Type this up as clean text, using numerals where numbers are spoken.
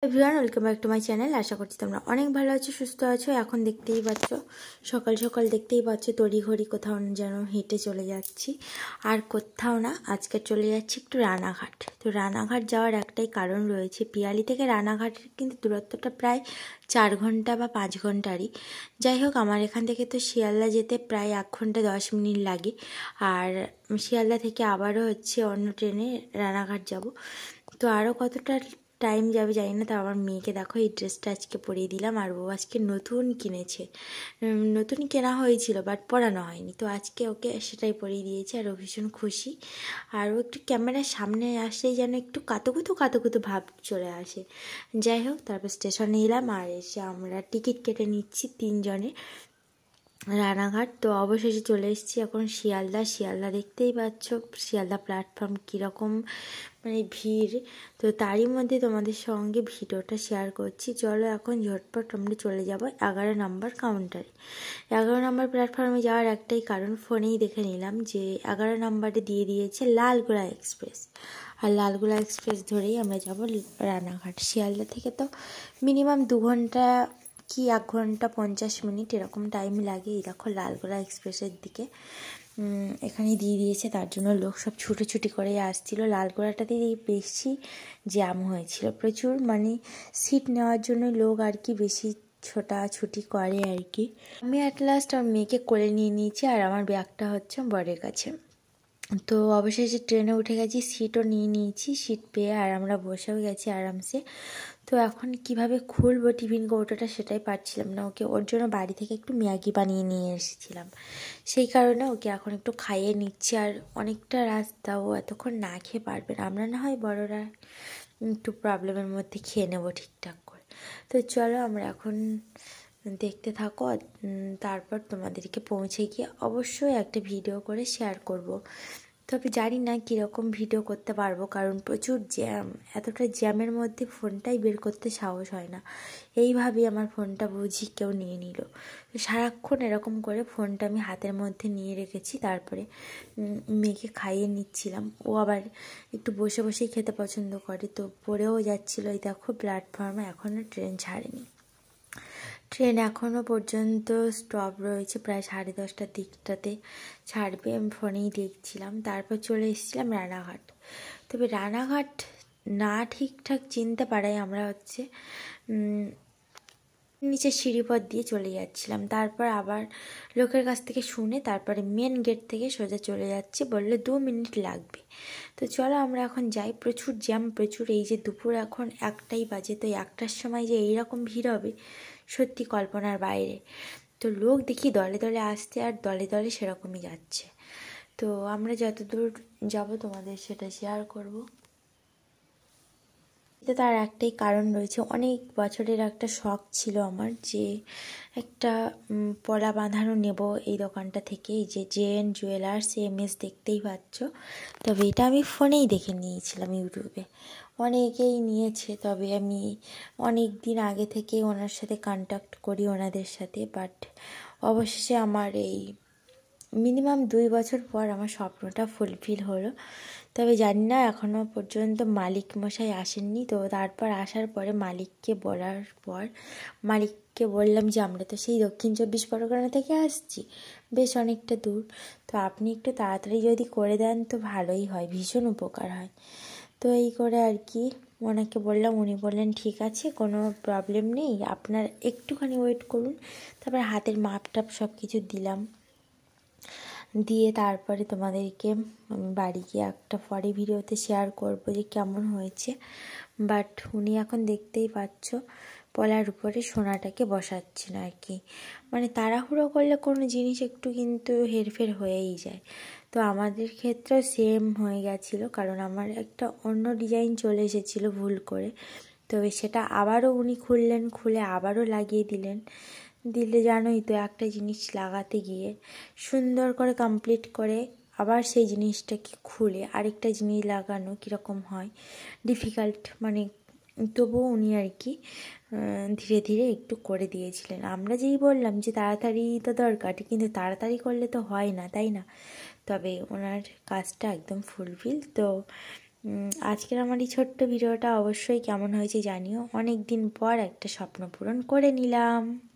Everyone, welcome back to my channel. আশা করছি তোমরা অনেক ভালো আছো, সুস্থ আছো। এখন দেখতেই পাচ্ছ, সকাল সকাল দেখতেই পাচ্ছ তড়িঘড়ি কোথাও যেন হেঁটে চলে যাচ্ছি। আর কোথাও না, আজকে চলে যাচ্ছি একটু রানাঘাট। তো রানাঘাট যাওয়ার একটাই কারণ রয়েছে, পিয়ালি থেকে রানাঘাটের কিন্তু দূরত্বটা প্রায় 4 ঘন্টা বা 5 ঘন্টারই। যাই হোক, আমার এখান থেকে তো শিয়ালদা যেতে প্রায় 1 ঘন্টা 10 মিনিট লাগে। আর শিয়ালদা থেকে আবারও অন্য ট্রেনে রানাঘাট যাব। তো আরও কতটা টাইম যাবে জানি না। তো আমার মেয়েকে দেখো, এই ড্রেসটা আজকে পরিয়ে দিলাম। আর ও আজকে নতুন কিনেছে, নতুন কেনা হয়েছিল বাট পরানো হয়নি। তো আজকে ওকে সেটাই পরিয়ে দিয়েছে আর ও ভীষণ খুশি। আর ও একটু ক্যামেরার সামনে আসলেই যেন একটু কাতুকুতু ভাব চলে আসে। যাই হোক, তারপর স্টেশনে এলাম আর এসে আমরা টিকিট কেটে নিচ্ছি 3 জনে রানাঘাট। তো অবশেষে চলে এসেছি এখন শিয়ালদা দেখতেই পাচ্ছ শিয়ালদা প্ল্যাটফর্ম কীরকম মানে ভিড়। তো তারই মধ্যে তোমাদের সঙ্গে ভিডিওটা শেয়ার করছি। চলো এখন ঝটপট আমরা চলে যাব 11 নম্বর কাউন্টারে। 11 নম্বর প্ল্যাটফর্মে যাওয়ার একটাই কারণ, ফোনেই দেখে নিলাম যে 11 নম্বরে দিয়ে দিয়েছে লালগোলা এক্সপ্রেস। আর লালগোলা এক্সপ্রেস ধরেই আমরা যাব রানাঘাট। শিয়ালদা থেকে তো মিনিমাম 2 ঘন্টা কি 1 ঘন্টা 50 মিনিট এরকম টাইম লাগে। এই দেখো লালগোলা এক্সপ্রেসের দিকে এখানে দিয়ে দিয়েছে, তার জন্য লোক সব ছুটোছুটি করে আসছিল। লালগোলাটাতেই বেশি জ্যাম হয়েছিল, প্রচুর মানে সিট নেওয়ার জন্য লোক আর কি বেশি ছোটাছুটি করে আর কি। আমি অ্যাট লাস্ট আমার মেয়েকে কোলে নিয়ে নিয়েছি আর আমার ব্যাগটা হচ্ছে বরের কাছে। তো অবশেষে ট্রেনে উঠে গেছি, সিটও নিয়ে নিয়েছি, সিট পেয়ে আর আমরা বসেও গেছি আরামসে। তো এখন কিভাবে খুলবো টিফিন কৌটোটা সেটাই পারছিলাম না। ওর জন্য বাড়ি থেকে একটু ম্যাগি বানিয়ে নিয়ে এসেছিলাম, সেই কারণে ওকে এখন একটু খাইয়ে নিচ্ছি। আর অনেকটা রাস্তা, ও এতক্ষণ না খেয়ে পারবে না। আমরা না হয় বড়রা একটু প্রবলেমের মধ্যে খেয়ে নেবো ঠিকঠাক করে। তো চলো আমরা এখন দেখতে থাকো, তারপর তোমাদেরকে পৌঁছে গিয়ে অবশ্যই একটা ভিডিও করে শেয়ার করব। তবে জানি না কীরকম ভিডিও করতে পারবো, কারণ প্রচুর জ্যাম। এতটা জ্যামের মধ্যে ফোনটাই বের করতে সাহস হয় না। এইভাবেই আমার ফোনটা বুঝি কেউ নিয়ে নিল। তো সারাক্ষণ এরকম করে ফোনটা আমি হাতের মধ্যে নিয়ে রেখেছি। তারপরে মেয়েকে খাইয়ে নিচ্ছিলাম। ও আবার একটু বসে বসেই খেতে পছন্দ করে, তো পড়েও যাচ্ছিলো। এই দেখো প্ল্যাটফর্মে এখনও ট্রেন ছাড়েনি। ট্রেন এখনও পর্যন্ত স্টপ রয়েছে, প্রায় 10:30টার দিকটাতে ছাড়বে। আমি ফোনেই দেখছিলাম। তারপর চলে এসেছিলাম রানাঘাট। তবে রানাঘাট না ঠিকঠাক চিনতে পারাই আমরা নিচে সিঁড়িপথ দিয়ে চলে যাচ্ছিলাম। তারপর আবার লোকের কাছ থেকে শুনে তারপরে মেন গেট থেকে সোজা চলে যাচ্ছি, বললে 2 মিনিট লাগবে। তো চলো আমরা এখন যাই। প্রচুর জ্যাম, প্রচুর। এই যে দুপুর এখন 1টাই বাজে, তো 1টার সময় যে এইরকম ভিড় হবে সত্যি কল্পনার বাইরে। তো লোক দেখি দলে দলে আসছে আর দলে দলে সেরকমই যাচ্ছে। তো আমরা যতদূর যাব তোমাদের সেটা শেয়ার করব। তো তার একটাই কারণ রয়েছে, অনেক বছরের একটা শখ ছিল আমার যে একটা পলা বাঁধানো নেব এই দোকানটা থেকে। এই যে জেএন জুয়েলার্স MS দেখতেই পাচ্ছ। তবে এটা আমি ফোনেই দেখে নিয়েছিলাম, ইউটিউবে অনেকেই নিয়েছে। তবে আমি অনেক দিন আগে থেকে ওনার সাথে কন্ট্যাক্ট করি, ওনাদের সাথে। বাট অবশেষে আমার এই মিনিমাম 2 বছর পর আমার স্বপ্নটা ফুলফিল হলো। তবে জানি না এখনও পর্যন্ত মালিক মশাই আসেননি। তো তারপর আসার পরে মালিককে বলার পর মালিককে বললাম যে আমরা তো সেই দক্ষিণ 24 পরগনা থেকে আসছি, বেশ অনেকটা দূর। তো আপনি একটু তাড়াতাড়ি যদি করে দেন তো ভালোই হয়, ভীষণ উপকার হয়। তো এই করে আর কি ওনাকে বললাম। উনি বললেন ঠিক আছে, কোনো প্রবলেম নেই, আপনার একটুখানি ওয়েট করুন। তারপর হাতের মাপ টাপ সব কিছু দিলাম, দিয়ে তারপরে তোমাদেরকে বাড়ি গিয়ে একটা পরে ভিডিওতে শেয়ার করব যে কেমন হয়েছে। বাট উনি এখন দেখতেই পাচ্ছ পলার উপরে সোনাটাকে বসাচ্ছেন আর কি। মানে তাড়াহুড়ো করলে কোনো জিনিস একটু কিন্তু হেরফের হয়েই যায়। তো আমাদের ক্ষেত্রেও সেম হয়ে গেছিলো, কারণ আমার একটা অন্য ডিজাইন চলে এসেছিলো ভুল করে। তবে সেটা আবারও উনি খুললেন, খুলে আবারও লাগিয়ে দিলে জানোই তো একটা জিনিস লাগাতে গিয়ে সুন্দর করে কমপ্লিট করে আবার সেই জিনিসটাকে খুলে আরেকটা জিনিস লাগানো কীরকম হয়, ডিফিকাল্ট। মানে তবুও উনি আর কি ধীরে ধীরে একটু করে দিয়েছিলেন। আমরা যেই বললাম যে তাড়াতাড়ি তো দরকার, কিন্তু তাড়াতাড়ি করলে তো হয় না, তাই না? তবে ওনার কাজটা একদম ফুলফিল। তো আজকের আমার এই ছোট্ট ভিডিওটা অবশ্যই কেমন হয়েছে জানিও। অনেক দিন পর একটা স্বপ্ন পূরণ করে নিলাম।